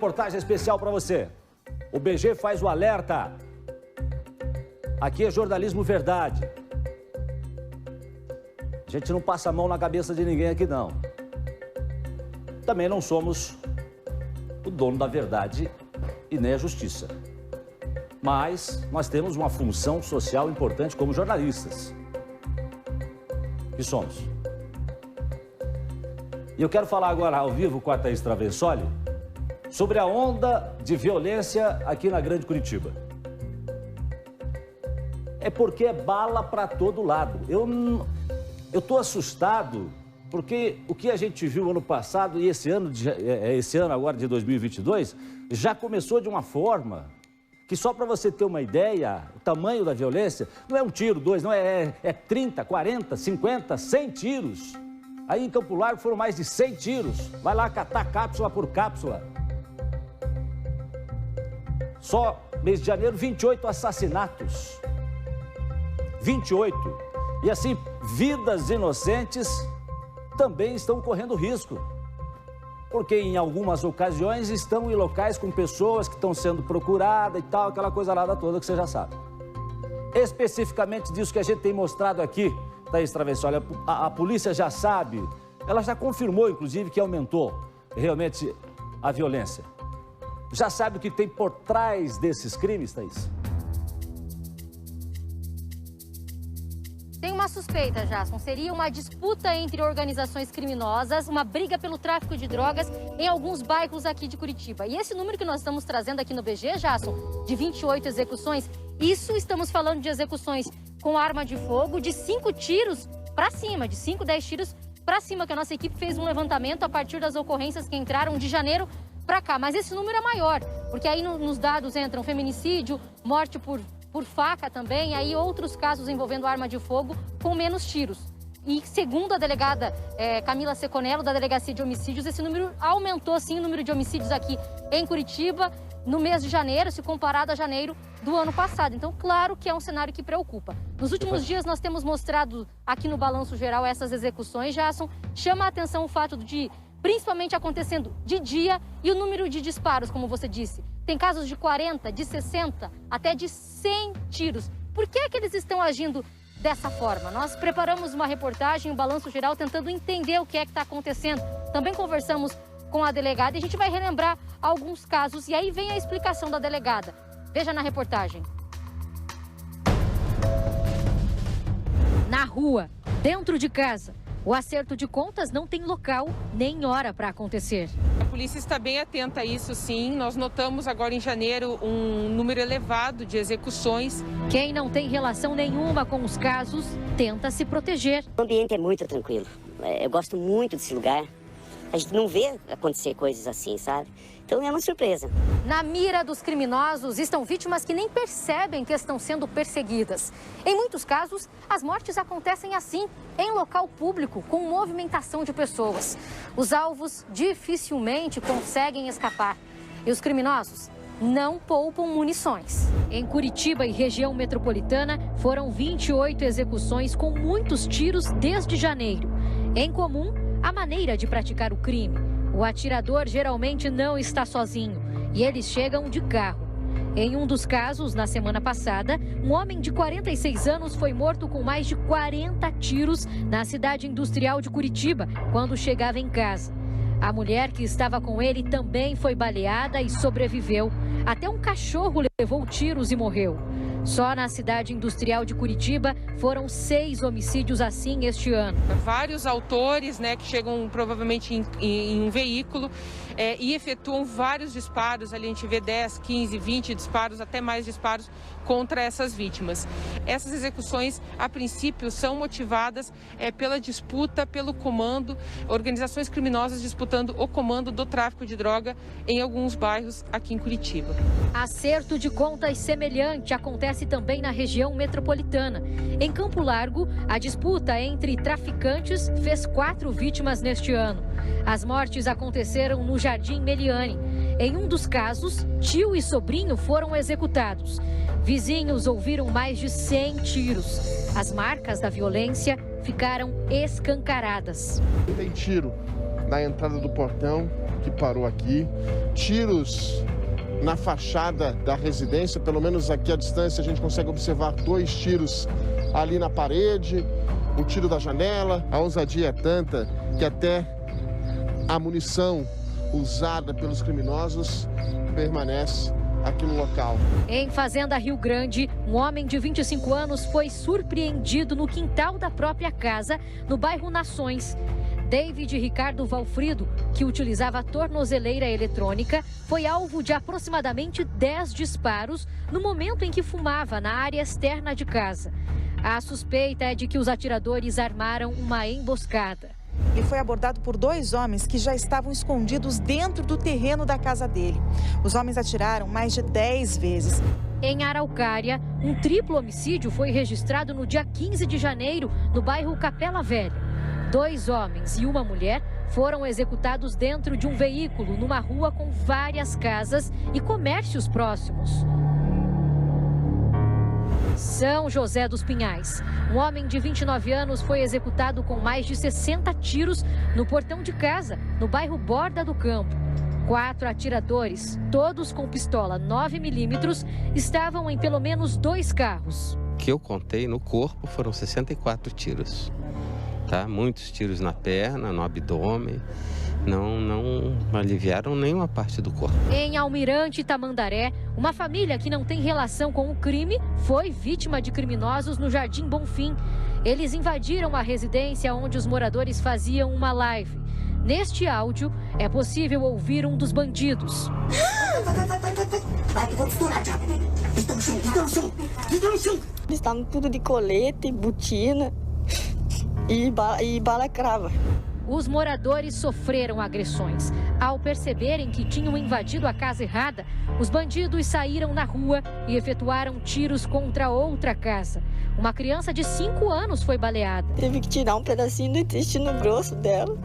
Reportagem especial para você. O BG faz o alerta. Aqui é jornalismo verdade. A gente não passa a mão na cabeça de ninguém aqui, não. Também não somos o dono da verdade e nem a justiça. Mas nós temos uma função social importante como jornalistas. Que somos. E eu quero falar agora ao vivo com a Thaís Travessoli sobre a onda de violência aqui na Grande Curitiba. É porque é bala para todo lado. Eu tô assustado porque o que a gente viu ano passado e esse ano agora de 2022 já começou de uma forma que só para você ter uma ideia, o tamanho da violência não é um tiro, dois, não é 30, 40, 50, 100 tiros. Aí em Campo Largo foram mais de 100 tiros. Vai lá catar cápsula por cápsula. Só mês de janeiro, 28 assassinatos. 28. E assim, vidas inocentes também estão correndo risco. Porque em algumas ocasiões estão em locais com pessoas que estão sendo procuradas e tal, aquela coisa lá toda que você já sabe. Especificamente disso que a gente tem mostrado aqui, Thaís Travessoli, a polícia já sabe, ela já confirmou, inclusive, que aumentou realmente a violência. Já sabe o que tem por trás desses crimes, Thaís? Tem uma suspeita, Jasson. Seria uma disputa entre organizações criminosas, uma briga pelo tráfico de drogas em alguns bairros aqui de Curitiba. E esse número que nós estamos trazendo aqui no BG, Jasson, de 28 execuções, isso estamos falando de execuções com arma de fogo, de 5 tiros para cima, de 5, 10 tiros para cima, que a nossa equipe fez um levantamento a partir das ocorrências que entraram de janeiro para cá. Mas esse número é maior, porque aí nos dados entram feminicídio, morte por faca também, aí outros casos envolvendo arma de fogo com menos tiros. E segundo a delegada Camila Seconello, da Delegacia de Homicídios, esse número aumentou sim, o número de homicídios aqui em Curitiba no mês de janeiro, se comparado a janeiro do ano passado. Então, claro que é um cenário que preocupa. Nos últimos dias nós temos mostrado aqui no Balanço Geral essas execuções, Jasson. Chama a atenção o fato de principalmente acontecendo de dia e o número de disparos, como você disse. Tem casos de 40, de 60, até de 100 tiros. Por que é que eles estão agindo dessa forma? Nós preparamos uma reportagem, um Balanço Geral, tentando entender o que é que está acontecendo. Também conversamos com a delegada e a gente vai relembrar alguns casos. E aí vem a explicação da delegada. Veja na reportagem. Na rua, dentro de casa, o acerto de contas não tem local nem hora para acontecer. A polícia está bem atenta a isso, sim. Nós notamos agora em janeiro um número elevado de execuções. Quem não tem relação nenhuma com os casos tenta se proteger. O ambiente é muito tranquilo. Eu gosto muito desse lugar. A gente não vê acontecer coisas assim, sabe? Então é uma surpresa. Na mira dos criminosos estão vítimas que nem percebem que estão sendo perseguidas. Em muitos casos, as mortes acontecem assim, em local público, com movimentação de pessoas. Os alvos dificilmente conseguem escapar. E os criminosos não poupam munições. Em Curitiba e região metropolitana, foram 28 execuções com muitos tiros desde janeiro. Em comum, a maneira de praticar o crime. O atirador geralmente não está sozinho e eles chegam de carro. Em um dos casos, na semana passada, um homem de 46 anos foi morto com mais de 40 tiros na cidade industrial de Curitiba, quando chegava em casa. A mulher que estava com ele também foi baleada e sobreviveu. Até um cachorro levou tiros e morreu. Só na cidade industrial de Curitiba foram 6 homicídios assim este ano. Vários autores, que chegam provavelmente em um veículo e efetuam vários disparos. Ali a gente vê 10, 15, 20 disparos, até mais disparos contra essas vítimas. Essas execuções, a princípio, são motivadas pela disputa, pelo comando, organizações criminosas disputando o comando do tráfico de droga em alguns bairros aqui em Curitiba. Acerto de contas semelhante acontece também na região metropolitana. Em Campo Largo, a disputa entre traficantes fez 4 vítimas neste ano. As mortes aconteceram no Jardim Meliane. Em um dos casos, tio e sobrinho foram executados. Vizinhos ouviram mais de 100 tiros. As marcas da violência ficaram escancaradas. Tem tiro na entrada do portão, que parou aqui, tiros na fachada da residência, pelo menos aqui à distância a gente consegue observar 2 tiros ali na parede, o tiro da janela. A ousadia é tanta que até a munição usada pelos criminosos permanece aqui no local. Em Fazenda Rio Grande, um homem de 25 anos foi surpreendido no quintal da própria casa, no bairro Nações. David Ricardo Valfrido, que utilizava tornozeleira eletrônica, foi alvo de aproximadamente 10 disparos no momento em que fumava na área externa de casa. A suspeita é de que os atiradores armaram uma emboscada. Ele foi abordado por 2 homens que já estavam escondidos dentro do terreno da casa dele. Os homens atiraram mais de 10 vezes. Em Araucária, um triplo homicídio foi registrado no dia 15 de janeiro, no bairro Capela Velha. 2 homens e uma mulher foram executados dentro de um veículo numa rua com várias casas e comércios próximos. São José dos Pinhais. Um homem de 29 anos foi executado com mais de 60 tiros no portão de casa, no bairro Borda do Campo. 4 atiradores, todos com pistola 9mm, estavam em pelo menos 2 carros. O que eu contei no corpo foram 64 tiros. Tá? Muitos tiros na perna, no abdômen. Não aliviaram nenhuma parte do corpo. Em Almirante Tamandaré, uma família que não tem relação com o crime foi vítima de criminosos no Jardim Bonfim. Eles invadiram a residência onde os moradores faziam uma live. Neste áudio, é possível ouvir um dos bandidos. Eles estavam tudo de colete, botina e balacrava. Os moradores sofreram agressões. Ao perceberem que tinham invadido a casa errada, os bandidos saíram na rua e efetuaram tiros contra outra casa. Uma criança de 5 anos foi baleada. Teve que tirar um pedacinho do intestino grosso dela,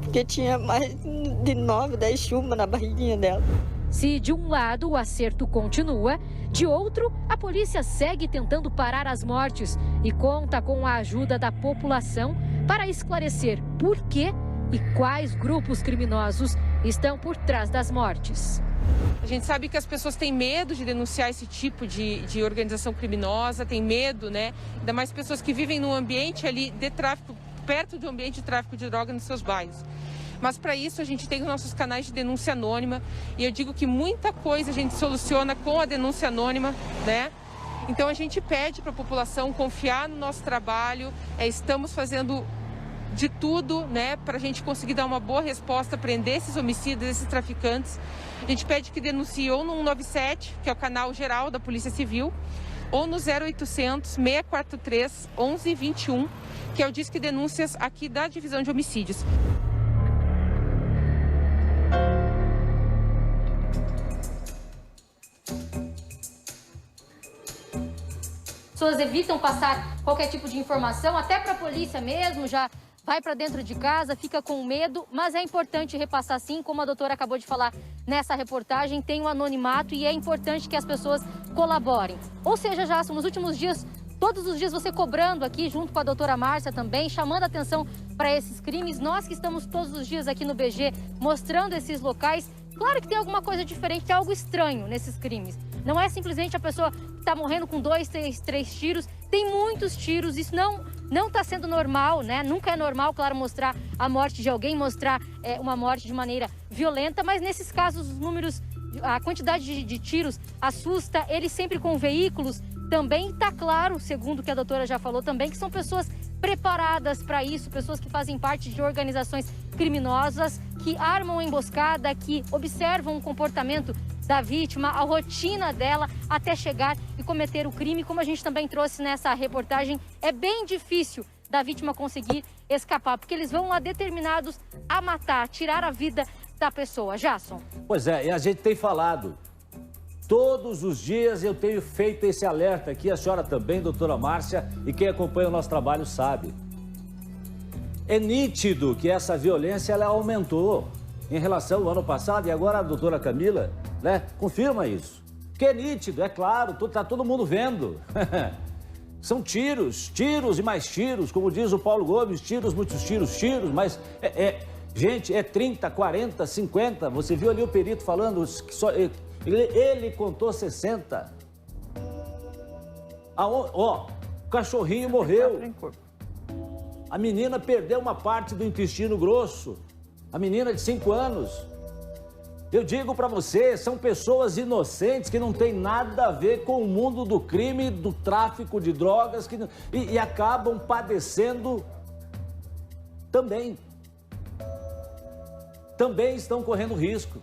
porque tinha mais de 9, 10 chumbas na barriguinha dela. Se de um lado o acerto continua, de outro, a polícia segue tentando parar as mortes e conta com a ajuda da população para esclarecer por que e quais grupos criminosos estão por trás das mortes. A gente sabe que as pessoas têm medo de denunciar esse tipo de organização criminosa, tem medo, né? Ainda mais pessoas que vivem num ambiente ali de tráfico, perto do ambiente de tráfico de droga nos seus bairros. Mas para isso a gente tem os nossos canais de denúncia anônima e eu digo que muita coisa a gente soluciona com a denúncia anônima, né? Então a gente pede para a população confiar no nosso trabalho, estamos fazendo de tudo, né, para a gente conseguir dar uma boa resposta, prender esses homicidas, esses traficantes. A gente pede que denuncie ou no 197, que é o canal geral da Polícia Civil, ou no 0800 643 1121, que é o Disque Denúncias aqui da Divisão de Homicídios. Pessoas evitam passar qualquer tipo de informação, até para a polícia mesmo, já vai para dentro de casa, fica com medo, mas é importante repassar sim, como a doutora acabou de falar nessa reportagem, tem um anonimato e é importante que as pessoas colaborem. Ou seja, já nos últimos dias, todos os dias você cobrando aqui, junto com a doutora Márcia também, chamando a atenção para esses crimes. Nós que estamos todos os dias aqui no BG mostrando esses locais, claro que tem alguma coisa diferente, tem algo estranho nesses crimes. Não é simplesmente a pessoa que está morrendo com 2, 3 tiros, tem muitos tiros, isso não está sendo normal, né? Nunca é normal, claro, mostrar a morte de alguém, mostrar uma morte de maneira violenta, mas nesses casos os números, a quantidade de tiros assusta, eles sempre com veículos. Também está claro, segundo o que a doutora já falou também, que são pessoas preparadas para isso, pessoas que fazem parte de organizações criminosas, que armam emboscada, que observam o comportamento da vítima, a rotina dela até chegar e cometer o crime. Como a gente também trouxe nessa reportagem, é bem difícil da vítima conseguir escapar, porque eles vão lá determinados a matar, tirar a vida da pessoa. Jasson. Pois é, e a gente tem falado. Todos os dias eu tenho feito esse alerta aqui, a senhora também, doutora Márcia, e quem acompanha o nosso trabalho sabe. É nítido que essa violência ela aumentou em relação ao ano passado, e agora a doutora Camila, né, confirma isso. Que é nítido, é claro, tá todo mundo vendo. São tiros, tiros e mais tiros, como diz o Paulo Gomes, tiros, muitos tiros, mas Gente, é 30, 40, 50. Você viu ali o perito falando que só ele contou 60. Ó, o cachorrinho morreu. A menina perdeu uma parte do intestino grosso. A menina de 5 anos. Eu digo para você, são pessoas inocentes que não tem nada a ver com o mundo do crime, do tráfico de drogas e acabam padecendo também. Também estão correndo risco.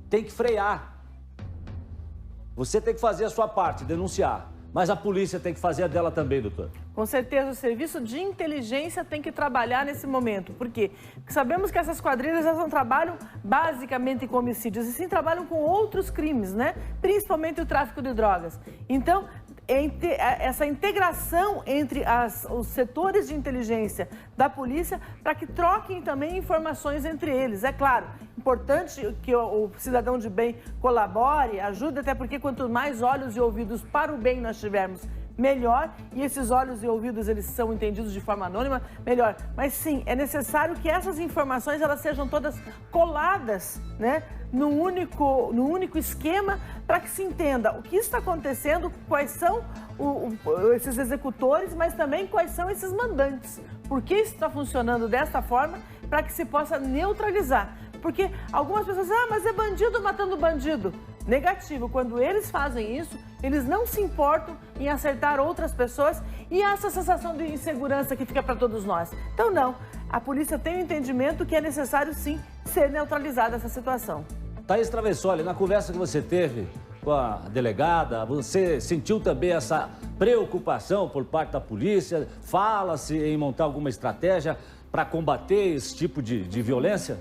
Tem que frear. Você tem que fazer a sua parte, denunciar. Mas a polícia tem que fazer a dela também, doutor. Com certeza, o serviço de inteligência tem que trabalhar nesse momento. Por quê? Porque sabemos que essas quadrilhas elas não trabalham basicamente com homicídios, e sim trabalham com outros crimes, né? Principalmente o tráfico de drogas. Então, essa integração entre os setores de inteligência da polícia para que troquem também informações entre eles. É claro, importante que o cidadão de bem colabore, ajude, até porque quanto mais olhos e ouvidos para o bem nós tivermos, melhor, e esses olhos e ouvidos eles são entendidos de forma anônima, melhor. Mas sim, é necessário que essas informações elas sejam todas coladas, né, no único esquema, para que se entenda o que está acontecendo, quais são esses executores, mas também quais são esses mandantes. Por que isso está funcionando desta forma, para que se possa neutralizar. Porque algumas pessoas dizem, mas é bandido matando bandido. Negativo, quando eles fazem isso, eles não se importam em acertar outras pessoas e essa sensação de insegurança que fica para todos nós. Então não, a polícia tem o entendimento que é necessário sim ser neutralizada essa situação. Thaís Travessoli, na conversa que você teve com a delegada, você sentiu também essa preocupação por parte da polícia? Fala-se em montar alguma estratégia para combater esse tipo de violência?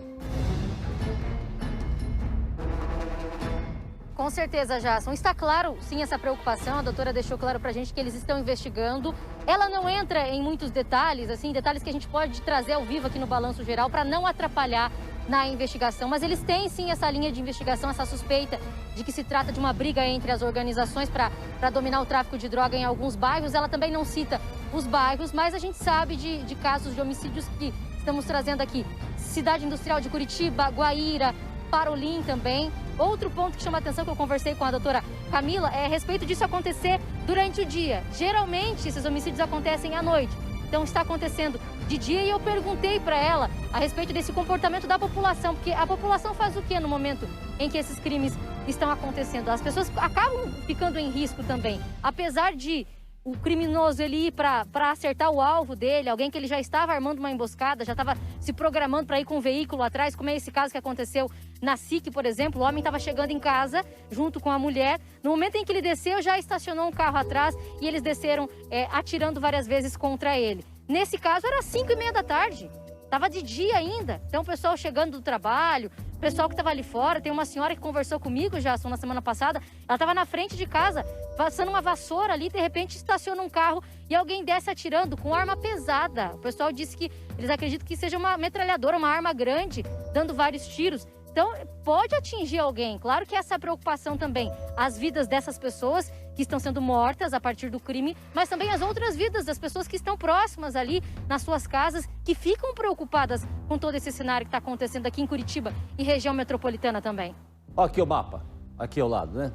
Com certeza, Jasson. Está claro, sim, essa preocupação. A doutora deixou claro pra gente que eles estão investigando. Ela não entra em muitos detalhes, assim, detalhes que a gente pode trazer ao vivo aqui no Balanço Geral para não atrapalhar na investigação. Mas eles têm, sim, essa linha de investigação, essa suspeita de que se trata de uma briga entre as organizações para dominar o tráfico de droga em alguns bairros. Ela também não cita os bairros, mas a gente sabe de casos de homicídios que estamos trazendo aqui. Cidade Industrial de Curitiba, Guaíra, Parolim também. Outro ponto que chama a atenção, que eu conversei com a doutora Camila, é a respeito disso acontecer durante o dia. Geralmente, esses homicídios acontecem à noite. Então, está acontecendo de dia e eu perguntei para ela a respeito desse comportamento da população, porque a população faz o quê no momento em que esses crimes estão acontecendo? As pessoas acabam ficando em risco também, apesar de o criminoso ele ir para acertar o alvo dele, alguém que ele já estava armando uma emboscada, já estava se programando para ir com um veículo atrás, como é esse caso que aconteceu na SIC, por exemplo. O homem estava chegando em casa junto com a mulher. No momento em que ele desceu, já estacionou um carro atrás e eles desceram atirando várias vezes contra ele. Nesse caso, era 5h30 da tarde. Estava de dia ainda. Então, o pessoal chegando do trabalho, o pessoal que estava ali fora. Tem uma senhora que conversou comigo, Jasson, na semana passada. Ela estava na frente de casa, passando uma vassoura ali. De repente, estaciona um carro e alguém desce atirando com arma pesada. O pessoal disse que eles acreditam que seja uma metralhadora, uma arma grande, dando vários tiros. Então, pode atingir alguém. Claro que essa preocupação também, as vidas dessas pessoas que estão sendo mortas a partir do crime, mas também as outras vidas das pessoas que estão próximas ali nas suas casas, que ficam preocupadas com todo esse cenário que está acontecendo aqui em Curitiba e região metropolitana também. Olha aqui o mapa, aqui ao lado, né?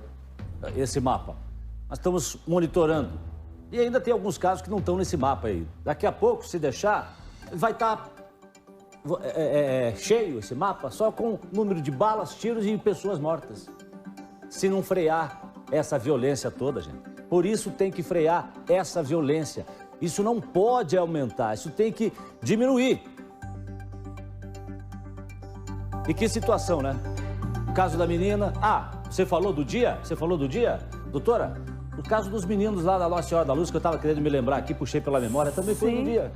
Esse mapa. Nós estamos monitorando. E ainda tem alguns casos que não estão nesse mapa aí. Daqui a pouco, se deixar, vai estar cheio esse mapa, só com número de balas, tiros e pessoas mortas. Se não frear essa violência toda, gente. Por isso tem que frear essa violência. Isso não pode aumentar, isso tem que diminuir. E que situação, né? O caso da menina... você falou do dia? Você falou do dia? Doutora, o caso dos meninos lá da Nossa Senhora da Luz, que eu estava querendo me lembrar aqui, puxei pela memória, também foi no dia.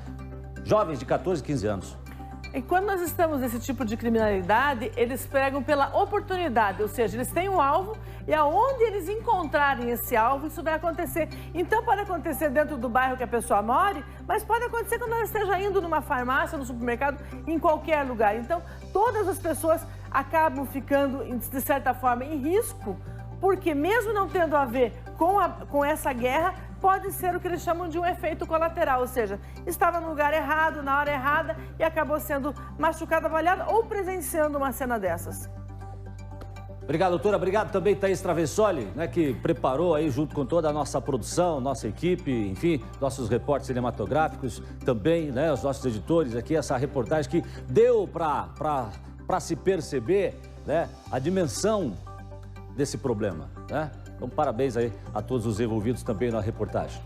Jovens de 14, 15 anos. E quando nós estamos nesse tipo de criminalidade, eles pregam pela oportunidade, ou seja, eles têm um alvo e aonde eles encontrarem esse alvo, isso vai acontecer. Então pode acontecer dentro do bairro que a pessoa mora, mas pode acontecer quando ela esteja indo numa farmácia, no supermercado, em qualquer lugar. Então todas as pessoas acabam ficando, de certa forma, em risco, porque mesmo não tendo a ver com essa guerra, pode ser o que eles chamam de um efeito colateral, ou seja, estava no lugar errado, na hora errada e acabou sendo machucada, baleada ou presenciando uma cena dessas. Obrigado, doutora. Obrigado também, Thaís Travessoli, né, que preparou aí junto com toda a nossa produção, nossa equipe, enfim, nossos repórteres cinematográficos, também, né, os nossos editores aqui, essa reportagem que deu para se perceber, né, a dimensão desse problema, né? Então, parabéns aí a todos os envolvidos também na reportagem.